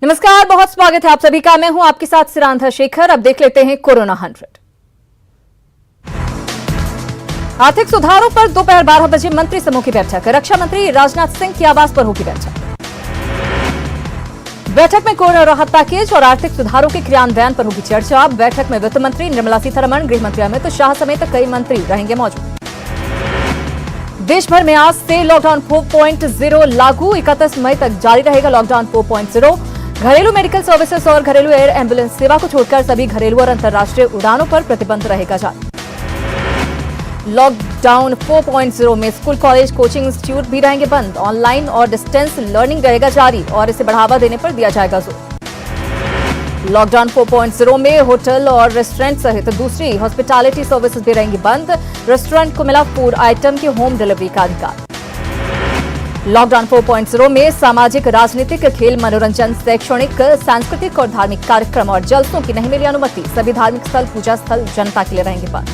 नमस्कार, बहुत स्वागत है आप सभी का। मैं हूं आपके साथ सिरांधा शेखर। अब देख लेते हैं कोरोना 100। आर्थिक सुधारों पर दोपहर 12 बजे मंत्री समूह की बैठक। रक्षा मंत्री राजनाथ सिंह के आवास पर होगी बैठक। बैठक में कोरोना राहत पैकेज और आर्थिक सुधारों के क्रियान्वयन पर होगी चर्चा। बैठक में वित्त मंत्री निर्मला सीतारमण, गृह मंत्री अमित शाह समेत कई मंत्री रहेंगे मौजूद। देश भर में आज से लॉकडाउन 4.0 लागू। 31 मई तक जारी रहेगा लॉकडाउन 4.0। घरेलू मेडिकल सर्विसेज और घरेलू एयर एम्बुलेंस सेवा को छोड़कर सभी घरेलू और अंतर्राष्ट्रीय उड़ानों पर प्रतिबंध रहेगा जारी। लॉकडाउन 4.0 में स्कूल, कॉलेज, कोचिंग इंस्टीट्यूट भी रहेंगे बंद। ऑनलाइन और डिस्टेंस लर्निंग रहेगा जारी और इसे बढ़ावा देने पर दिया जाएगा जोर। लॉकडाउन 4.0 में होटल और रेस्टोरेंट सहित दूसरी हॉस्पिटैलिटी सर्विसेज भी रहेंगी बंद। रेस्टोरेंट को मिला फूड आइटम की होम डिलीवरी का अधिकार। लॉकडाउन 4.0 में सामाजिक, राजनीतिक, खेल, मनोरंजन, शैक्षणिक, सांस्कृतिक और धार्मिक कार्यक्रम और जलसों की नहीं मिली अनुमति। सभी धार्मिक स्थल, पूजा स्थल जनता के लिए रहेंगे बंद।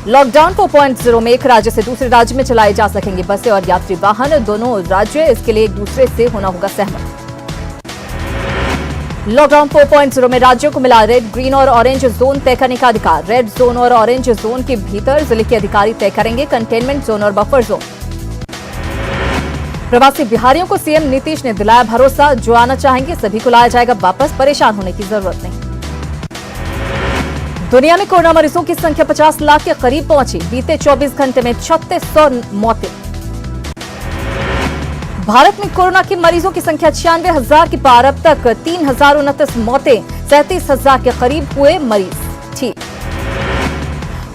लॉकडाउन 4.0 में एक राज्य से दूसरे राज्य में चलाए जा सकेंगे बसें और यात्री वाहन। दोनों राज्य इसके लिए एक दूसरे से होना होगा सहमत। लॉकडाउन 4.0 में राज्यों को मिला रेड, ग्रीन और ऑरेंज जोन तय करने का अधिकार। रेड जोन और ऑरेंज जोन के भीतर जिले के अधिकारी तय करेंगे कंटेनमेंट जोन और बफर जोन। प्रवासी बिहारियों को सीएम नीतीश ने दिलाया भरोसा, जो आना चाहेंगे सभी को लाया जाएगा वापस, परेशान होने की जरूरत नहीं। दुनिया में कोरोना मरीजों की संख्या 50 लाख के करीब पहुंची। बीते 24 घंटे में 3600 मौतें। भारत में कोरोना के मरीजों की संख्या 96,000 की पार। अब तक 3029 मौतें, 37,000 के करीब हुए मरीज ठीक।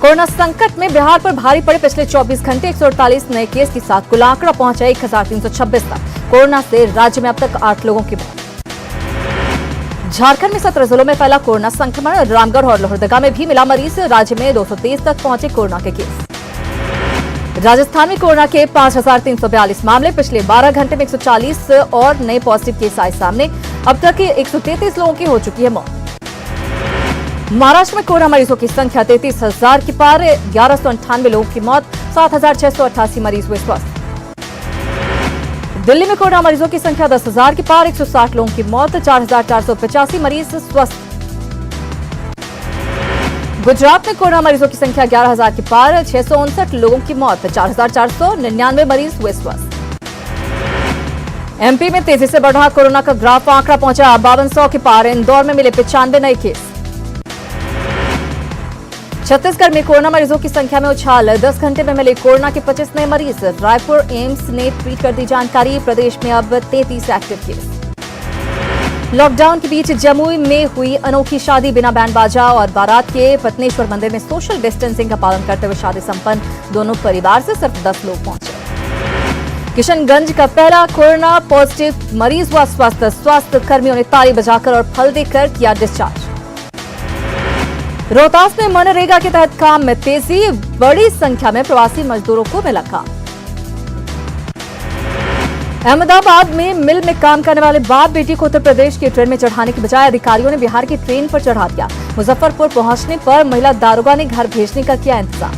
कोरोना संकट में बिहार पर भारी पड़े पिछले 24 घंटे। 148 नए केस के साथ कुल आंकड़ा पहुंचा 1326 तक। कोरोना से राज्य में अब तक 8 लोगों की मौत। झारखंड में 17 जिलों में फैला कोरोना संक्रमण। रामगढ़ और लोहरदगा में भी मिला मरीज। राज्य में 223 तक पहुंचे कोरोना के केस। राजस्थान में कोरोना के 5342 मामले। पिछले 12 घंटे में 140 और नए पॉजिटिव केस आए सामने। अब तक 133 लोगों की हो चुकी है मौत। महाराष्ट्र में कोरोना मरीजों की संख्या 33,000 की पार। 1198 लोगों की मौत, 7,688 मरीज हुए स्वस्थ। दिल्ली में कोरोना मरीजों की संख्या 10,000 की पार। 160 लोगों की मौत, 4,485 मरीज स्वस्थ। गुजरात में कोरोना मरीजों की संख्या 11,000 की पार। 659 लोगों की मौत, 4,499 मरीज हुए स्वस्थ। एमपी में तेजी से बढ़ रहा कोरोना का ग्राफ। आंकड़ा पहुंचा 5200 के पार। इंदौर में मिले 95 नए केस। छत्तीसगढ़ में कोरोना मरीजों की संख्या में उछाल। 10 घंटे में मिले कोरोना के 25 नए मरीज। रायपुर एम्स ने ट्वीट कर दी जानकारी। प्रदेश में अब 33 एक्टिव केस। लॉकडाउन के बीच जमुई में हुई अनोखी शादी। बिना बैंड बाजा और बारात के पत्नेश्वर मंदिर में सोशल डिस्टेंसिंग का पालन करते हुए शादी संपन्न। दोनों परिवार से सिर्फ 10 लोग पहुंचे। किशनगंज का पहला कोरोना पॉजिटिव मरीज हुआ स्वस्थ। स्वास्थ्य कर्मियों ने ताली बजाकर और फल देकर किया डिस्चार्ज। रोहतास में मनरेगा के तहत काम में तेजी। बड़ी संख्या में प्रवासी मजदूरों को मिला काम। अहमदाबाद में मिल में काम करने वाले बाप बेटी को उत्तर प्रदेश की ट्रेन में चढ़ाने की बजाय अधिकारियों ने बिहार की ट्रेन पर चढ़ा दिया। मुजफ्फरपुर पहुंचने पर महिला दारोगा ने घर भेजने का किया इंतजाम।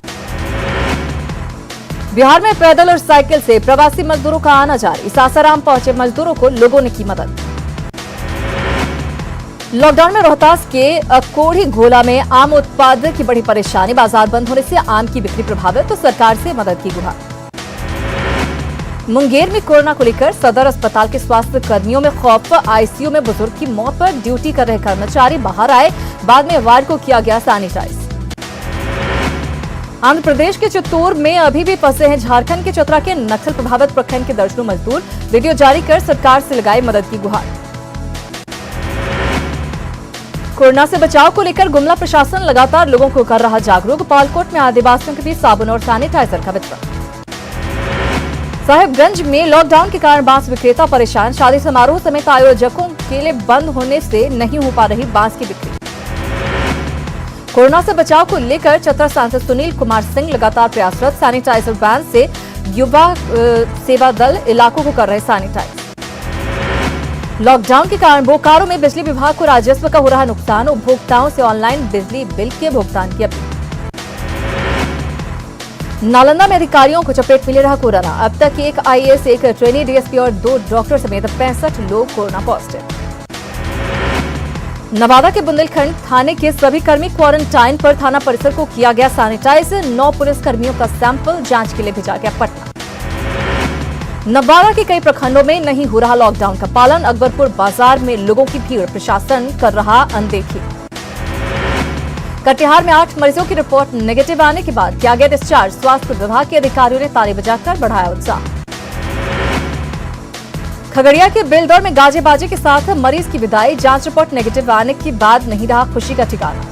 बिहार में पैदल और साइकिल से प्रवासी मजदूरों का आना जारी। सासाराम पहुंचे मजदूरों को लोगों ने की मदद। लॉकडाउन में रोहतास के कोढ़ी घोला में आम उत्पादक की बड़ी परेशानी। बाजार बंद होने से आम की बिक्री प्रभावित, तो सरकार से मदद की गुहार। मुंगेर में कोरोना को लेकर सदर अस्पताल के स्वास्थ्य कर्मियों में खौफ। आईसीयू में बुजुर्ग की मौत पर ड्यूटी कर रहे कर्मचारी बाहर आए। बाद में वार्ड को किया गया सैनिटाइज। आंध्र प्रदेश के चित्तूर में अभी भी फंसे हैं झारखंड के चतरा के नक्सल प्रभावित प्रखंड के दर्जनों मजदूर। वीडियो जारी कर सरकार से लगाई मदद की गुहार। कोरोना से बचाव को लेकर गुमला प्रशासन लगातार लोगों को कर रहा जागरूक। पालकोट में आदिवासियों के बीच साबुन और सैनिटाइजर का वितरण। साहिबगंज में लॉकडाउन के कारण बांस विक्रेता परेशान। शादी समारोह समेत आयोजकों के लिए बंद होने से नहीं हो पा रही बांस की बिक्री। कोरोना से बचाव को लेकर चतरा सांसद सुनील कुमार सिंह लगातार प्रयासरत। सैनिटाइजर बैन से युवा सेवा दल इलाकों को कर रहे सैनिटाइज। लॉकडाउन के कारण बोकारो में बिजली विभाग को राजस्व का हो रहा नुकसान। उपभोक्ताओं से ऑनलाइन बिजली बिल के भुगतान की अपील। नालंदा में अधिकारियों को चपेट में ले रहा कोरोना। अब तक एक आईएएस, एक ट्रेनी डीएसपी और 2 डॉक्टर समेत 65 लोग कोरोना पॉजिटिव। नवादा के बुंदेलखंड थाने के सभी कर्मी क्वारंटाइन पर थाना परिसर को किया गया सैनिटाइज। 9 पुलिस कर्मियों का सैंपल जांच के लिए भेजा गया पटना। नवादा के कई प्रखंडों में नहीं हो रहा लॉकडाउन का पालन। अकबरपुर बाजार में लोगों की भीड़, प्रशासन कर रहा अनदेखी। कटिहार में 8 मरीजों की रिपोर्ट नेगेटिव आने के बाद किया गया डिस्चार्ज। स्वास्थ्य विभाग के अधिकारियों ने ताली बजाकर बढ़ाया उत्साह। खगड़िया के बेलदौर में गाजे बाजे के साथ मरीज की विदाई। जांच रिपोर्ट नेगेटिव आने के बाद नहीं रहा खुशी का ठिकाना।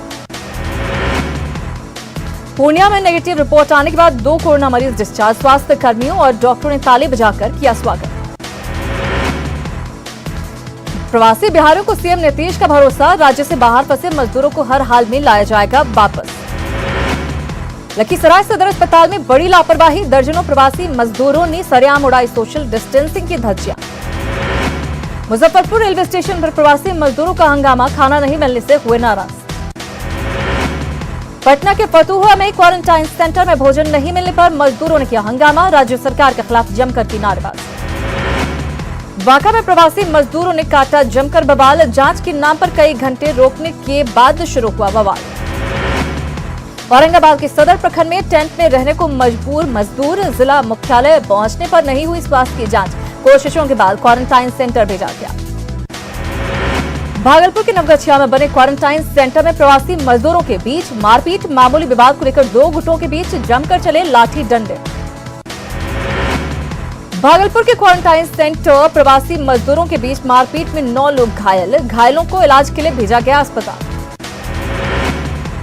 पूर्णिया में नेगेटिव रिपोर्ट आने के बाद 2 कोरोना मरीज डिस्चार्ज। स्वास्थ्य कर्मियों और डॉक्टरों ने ताली बजाकर किया स्वागत। प्रवासी बिहारियों को सीएम नीतीश का भरोसा। राज्य से बाहर फंसे मजदूरों को हर हाल में लाया जाएगा वापस। लखीसराय सदर अस्पताल में बड़ी लापरवाही। दर्जनों प्रवासी मजदूरों ने सरेआम उड़ाई सोशल डिस्टेंसिंग की धज्जियां। मुजफ्फरपुर रेलवे स्टेशन पर प्रवासी मजदूरों का हंगामा। खाना नहीं मिलने से हुए नाराज। पटना के फतुहा में क्वारंटाइन सेंटर में भोजन नहीं मिलने पर मजदूरों ने किया हंगामा। राज्य सरकार के खिलाफ जमकर की नारेबाजी। बांका में प्रवासी मजदूरों ने काटा जमकर बवाल। जांच के नाम पर कई घंटे रोकने के बाद शुरू हुआ बवाल। औरंगाबाद के सदर प्रखंड में टेंट में रहने को मजबूर मजदूर। जिला मुख्यालय पहुंचने पर नहीं हुई स्वास्थ्य की जांच। कोशिशों के बाद क्वारंटाइन सेंटर भेजा गया। भागलपुर के नवगछिया में बने क्वारंटाइन सेंटर में प्रवासी मजदूरों के बीच मारपीट। मामूली विवाद को लेकर 2 गुटों के बीच जमकर चले लाठी डंडे। भागलपुर के क्वारंटाइन सेंटर प्रवासी मजदूरों के बीच मारपीट में 9 लोग घायल। घायलों को इलाज के लिए भेजा गया अस्पताल।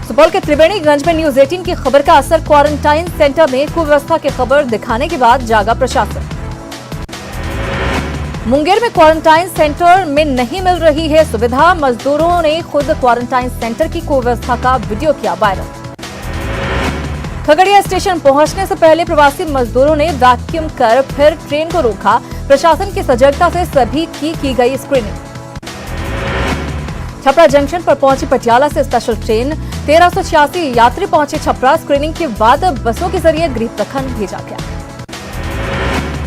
सुपौल के त्रिवेणीगंज में न्यूज 18 की खबर का असर। क्वारंटाइन सेंटर में कुव्यवस्था की खबर दिखाने के बाद जागा प्रशासन। मुंगेर में क्वारंटाइन सेंटर में नहीं मिल रही है सुविधा। मजदूरों ने खुद क्वारंटाइन सेंटर की कुव्यवस्था का वीडियो किया वायरल। खगड़िया स्टेशन पहुंचने से पहले प्रवासी मजदूरों ने वैक्यूम कर फिर ट्रेन को रोका। प्रशासन की सजगता से सभी की गई स्क्रीनिंग। छपरा जंक्शन पर पहुंची पटियाला से स्पेशल ट्रेन। 1386 यात्री पहुंचे छपरा। स्क्रीनिंग के बाद बसों के जरिए गृह प्रखंड भेजा गया।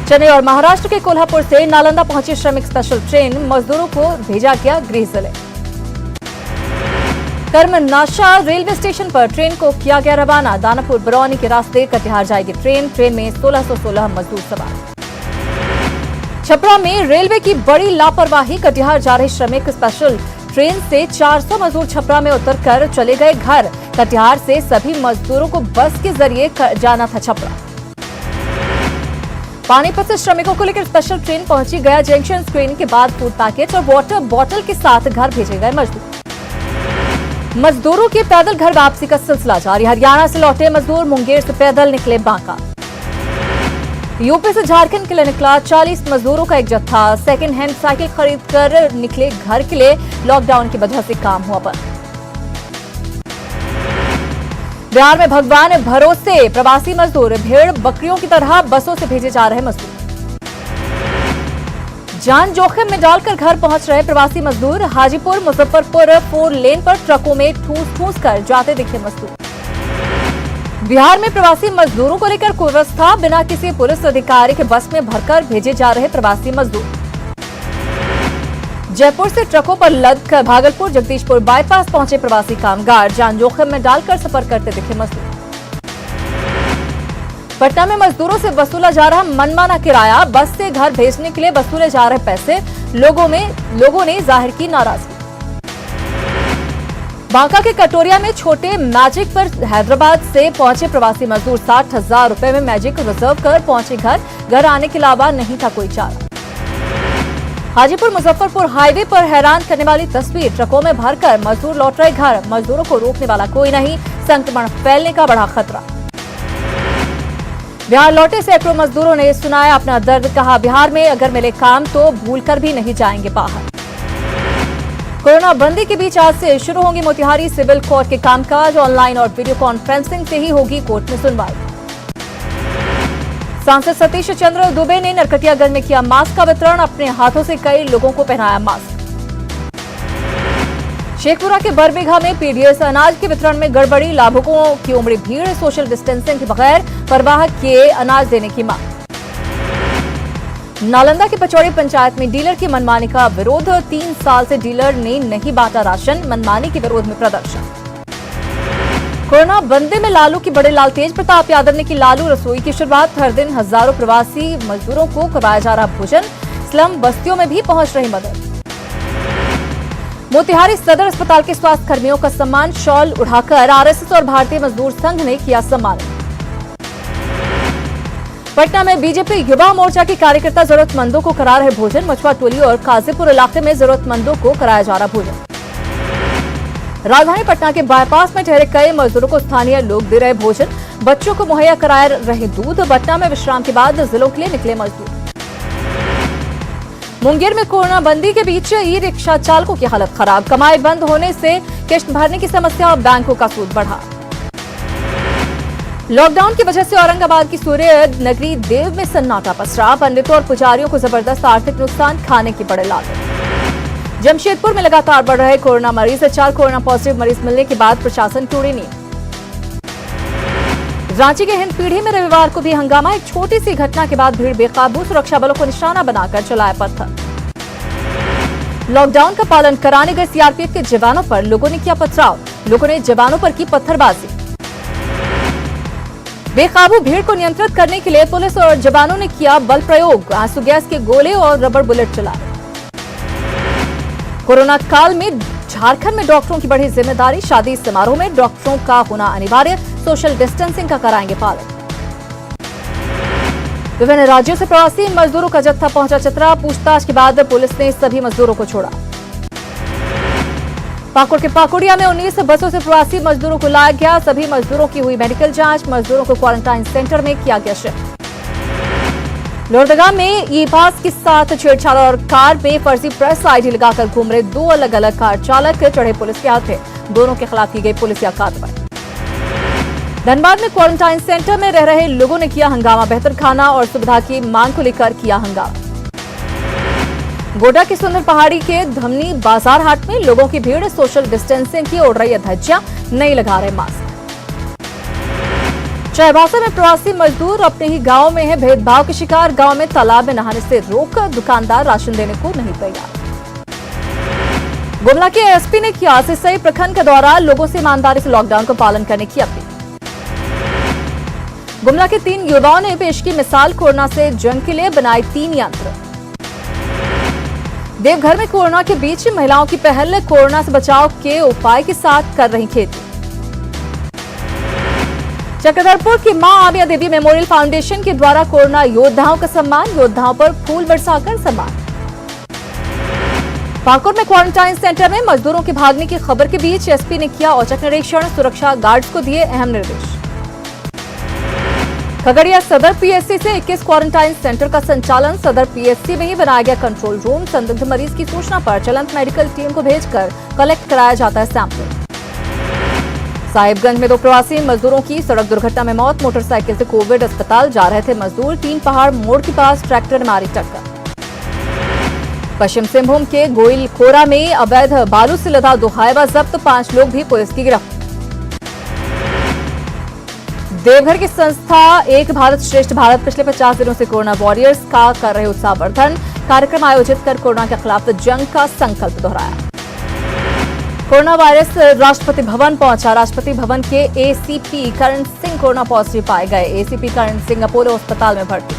चेन्नई और महाराष्ट्र के कोल्हापुर से नालंदा पहुंची श्रमिक स्पेशल ट्रेन। मजदूरों को भेजा गया गृह जिले। कर्मनाशा रेलवे स्टेशन पर ट्रेन को किया गया रवाना। दानापुर बरौनी के रास्ते कटिहार जाएगी ट्रेन। ट्रेन में 1616 मजदूर सवार। छपरा में रेलवे की बड़ी लापरवाही। कटिहार जा रही श्रमिक स्पेशल ट्रेन से 400 मजदूर छपरा में उतरकर चले गए घर। कटिहार से सभी मजदूरों को बस के जरिए जाना था छपरा। पानीपत से श्रमिकों को लेकर स्पेशल ट्रेन पहुंची। गया जंक्शन। स्क्रीनिंग के बाद फूड पैकेट और वाटर बॉटल के साथ घर भेजे गए मजदूर। मजदूरों की पैदल घर वापसी का सिलसिला जारी। हरियाणा से लौटे मजदूर मुंगेर से पैदल निकले बांका। यूपी से झारखंड के लिए निकला 40 मजदूरों का एक जत्था। सेकंड हैंड साइकिल खरीदकर निकले घर के लिए। लॉकडाउन की वजह से काम हुआ बंद। बिहार में भगवान भरोसे प्रवासी मजदूर। भेड़ बकरियों की तरह बसों से भेजे जा रहे मजदूर। जान जोखिम में डालकर घर पहुंच रहे प्रवासी मजदूर। हाजीपुर मुजफ्फरपुर 4 लेन पर ट्रकों में ठूस कर जाते दिखे मजदूर। बिहार में प्रवासी मजदूरों को लेकर कुव्यवस्था। बिना किसी पुलिस अधिकारी के बस में भरकर भेजे जा रहे प्रवासी मजदूर। जयपुर से ट्रकों पर लदकर भागलपुर जगदीशपुर बाईपास पहुंचे प्रवासी कामगार। जान जोखिम में डालकर सफर करते दिखे मजदूर। पटना में मजदूरों से वसूला जा रहा मनमाना किराया। बस से घर भेजने के लिए वसूले जा रहे पैसे। लोगों ने जाहिर की नाराजगी। बांका के कटोरिया में छोटे मैजिक पर हैदराबाद से पहुंचे प्रवासी मजदूर। 60,000 रुपए में मैजिक रिजर्व कर पहुंचे घर आने के अलावा नहीं था कोई चारा। हाजीपुर मुजफ्फरपुर हाईवे पर हैरान करने वाली तस्वीर। ट्रकों में भरकर मजदूर लौट रहे घर। मजदूरों को रोकने वाला कोई नहीं। संक्रमण फैलने का बड़ा खतरा। बिहार लौटे सैकड़ों मजदूरों ने सुनाया अपना दर्द। कहा बिहार में अगर मिले काम तो भूलकर भी नहीं जाएंगे बाहर। कोरोना बंदी के बीच आज से शुरू होंगी मोतिहारी सिविल कोर्ट के कामकाज। ऑनलाइन और वीडियो कॉन्फ्रेंसिंग से ही होगी कोर्ट में सुनवाई। सांसद सतीश चंद्र दुबे ने नरकटियागंज में किया मास्क का वितरण। अपने हाथों से कई लोगों को पहनाया मास्क। शेखपुरा के बरबीघा में पीडीएस अनाज के वितरण में गड़बड़ी, लाभुकों की उमड़ी भीड़, सोशल डिस्टेंसिंग के बगैर परवाह किए अनाज देने की मांग। नालंदा के पचौड़ी पंचायत में डीलर की मनमानी का विरोध, 3 साल से डीलर ने नहीं बांटा राशन, मनमानी के विरोध में प्रदर्शन। कोरोना बंदी में लालू की बड़े लाल तेज प्रताप यादव ने की लालू रसोई की शुरुआत, हर दिन हजारों प्रवासी मजदूरों को करवाया जा रहा भोजन, स्लम बस्तियों में भी पहुंच रही मदद। मोतिहारी सदर अस्पताल के स्वास्थ्य कर्मियों का सम्मान, शॉल उड़ाकर आरएसएस और भारतीय मजदूर संघ ने किया सम्मान। पटना में बीजेपी युवा मोर्चा के कार्यकर्ता जरूरतमंदों को करा रहे भोजन, मछुआ टोली और काजीपुर इलाके में जरूरतमंदों को कराया जा रहा भोजन। राजधानी पटना के बाईपास में ठहरे कई मजदूरों को स्थानीय लोग दे रहे भोजन, बच्चों को मुहैया कराए रहे दूध। पटना में विश्राम के बाद जिलों के लिए निकले मजदूर। मुंगेर में कोरोना बंदी के बीच ई रिक्शा चालकों की हालत खराब, कमाई बंद होने से किश्त भरने की समस्या और बैंकों का सूद बढ़ा। लॉकडाउन की वजह से औरंगाबाद की सूर्य नगरी देव में सन्नाटा पसरा, पंडितों और पुजारियों को जबरदस्त आर्थिक नुकसान, खाने की बड़े लागत। जमशेदपुर में लगातार बढ़ रहे कोरोना मरीज, 4 कोरोना पॉजिटिव मरीज मिलने के बाद प्रशासन की उड़ी नींद। रांची के हिंदपीढ़ी में रविवार को भी हंगामा, एक छोटी सी घटना के बाद भीड़ बेकाबू, सुरक्षा बलों को निशाना बनाकर चलाया पत्थर। लॉकडाउन का पालन कराने गए सीआरपीएफ के जवानों पर लोगों ने किया पथराव, लोगों ने जवानों पर की पत्थरबाजी। बेकाबू भीड़ को नियंत्रित करने के लिए पुलिस और जवानों ने किया बल प्रयोग, आंसू गैस के गोले और रबर बुलेट चलाए। कोरोना काल में झारखंड में डॉक्टरों की बढ़ी जिम्मेदारी, शादी समारोह में डॉक्टरों का होना अनिवार्य, सोशल डिस्टेंसिंग का कराएंगे पालन। विभिन्न राज्यों से प्रवासी मजदूरों का जत्था पहुंचा चतरा, पूछताछ के बाद पुलिस ने सभी मजदूरों को छोड़ा। पाकुड़ के पाकुड़िया में 19 बसों से प्रवासी मजदूरों को लाया गया, सभी मजदूरों की हुई मेडिकल जांच, मजदूरों को क्वारंटाइन सेंटर में किया गया शिफ्ट। लोहरदगा में ई पास के साथ छेड़छाड़ और कार में फर्जी प्रेस आईडी लगाकर घूम रहे 2 अलग अलग कार चालक चढ़े पुलिस के हाथे, दोनों के खिलाफ की गई पुलिसिया कार्रवाई। धनबाद में क्वारंटाइन सेंटर में रह रहे लोगों ने किया हंगामा, बेहतर खाना और सुविधा की मांग को लेकर किया हंगामा। गोड्डा की सुंदर पहाड़ी के धमनी बाजार हाट में लोगों की भीड़, सोशल डिस्टेंसिंग की उड़ रही है धज्जियां, नहीं लगा रहे मास्क। चाईबासा में प्रवासी मजदूर अपने ही गांव में है भेदभाव के शिकार, गांव में तालाब में नहाने से रोक, दुकानदार राशन देने को नहीं तैयार। गुमला के एसपी ने किया सिसई प्रखंड का दौरा, लोगों से ईमानदारी से लॉकडाउन को पालन करने की अपील। गुमला के 3 युवाओं ने पेश की मिसाल, कोरोना से जंग के लिए बनाए 3 यंत्र। देवघर में कोरोना के बीच महिलाओं की पहल, कोरोना से बचाव के उपाय के साथ कर रही खेती। चक्रधरपुर की मां आमिया देवी मेमोरियल फाउंडेशन के द्वारा कोरोना योद्धाओं का सम्मान, योद्धाओं पर फूल बरसाकर सम्मान। पाकुड़ में क्वारंटाइन सेंटर में मजदूरों के भागने की खबर के बीच एसपी ने किया औचक निरीक्षण, सुरक्षा गार्ड्स को दिए अहम निर्देश। खगड़िया सदर पीएससी से 21 क्वारंटाइन सेंटर का संचालन, सदर पीएससी में ही बनाया गया कंट्रोल रूम, संदिग्ध मरीज की सूचना पर चलंत मेडिकल टीम को भेजकर कलेक्ट कराया जाता है सैंपल। साहिबगंज में 2 प्रवासी मजदूरों की सड़क दुर्घटना में मौत, मोटरसाइकिल से कोविड अस्पताल जा रहे थे मजदूर, 3 पहाड़ मोड़ के पास ट्रैक्टर ने मारी टक्कर। पश्चिम सिंहभूम के गोइलखोरा में अवैध बालू से लदा 2 हाईवा जब्त, 5 लोग भी पुलिस की गिरफ्त। देवघर की संस्था एक भारत श्रेष्ठ भारत पिछले 50 दिनों से कोरोना वॉरियर्स का कर रहे उत्साहवर्धन, कार्यक्रम आयोजित कर कोरोना के खिलाफ जंग का संकल्प दोहराया। कोरोना वायरस राष्ट्रपति भवन पहुंचा, राष्ट्रपति भवन के ACP Karan Singh corona positive पाए गए, एसीपी करण सिंह अपोलो अस्पताल में भर्ती।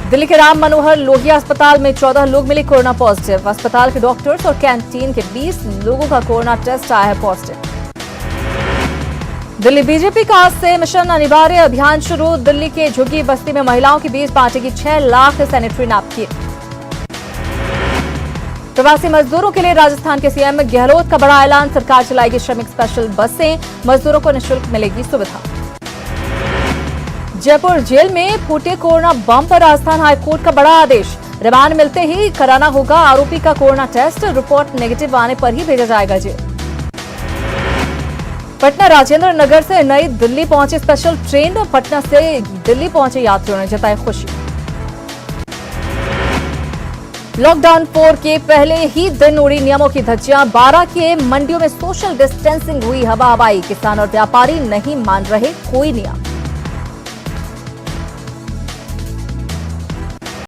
दिल्ली के राम मनोहर लोहिया अस्पताल में 14 लोग मिले कोरोना पॉजिटिव, अस्पताल के डॉक्टर्स और कैंटीन के 20 लोगों का कोरोना टेस्ट आया है पॉजिटिव। दिल्ली बीजेपी का आज से मिशन अनिवार्य अभियान शुरू, दिल्ली के झुग्गी बस्ती में महिलाओं के बीच बांटेगी 6 लाख सैनिटरी नैपकिन। प्रवासी मजदूरों के लिए राजस्थान के सीएम गहलोत का बड़ा ऐलान, सरकार चलाएगी श्रमिक स्पेशल बसें, मजदूरों को निःशुल्क मिलेगी सुविधा। जयपुर जेल में फूटे कोरोना बम पर राजस्थान हाईकोर्ट का बड़ा आदेश, रिमांड मिलते ही कराना होगा आरोपी का कोरोना टेस्ट, रिपोर्ट नेगेटिव आने पर ही भेजा जाएगा जेल। पटना राजेंद्र नगर से नई दिल्ली पहुंचे स्पेशल ट्रेन, पटना से दिल्ली पहुंचे यात्रियों ने जताई खुशी। लॉकडाउन 4 के पहले ही दिन उड़ी नियमों की धज्जियां। 12 के मंडियों में सोशल डिस्टेंसिंग हुई हवा हवाई। किसान और व्यापारी नहीं मान रहे कोई नियम।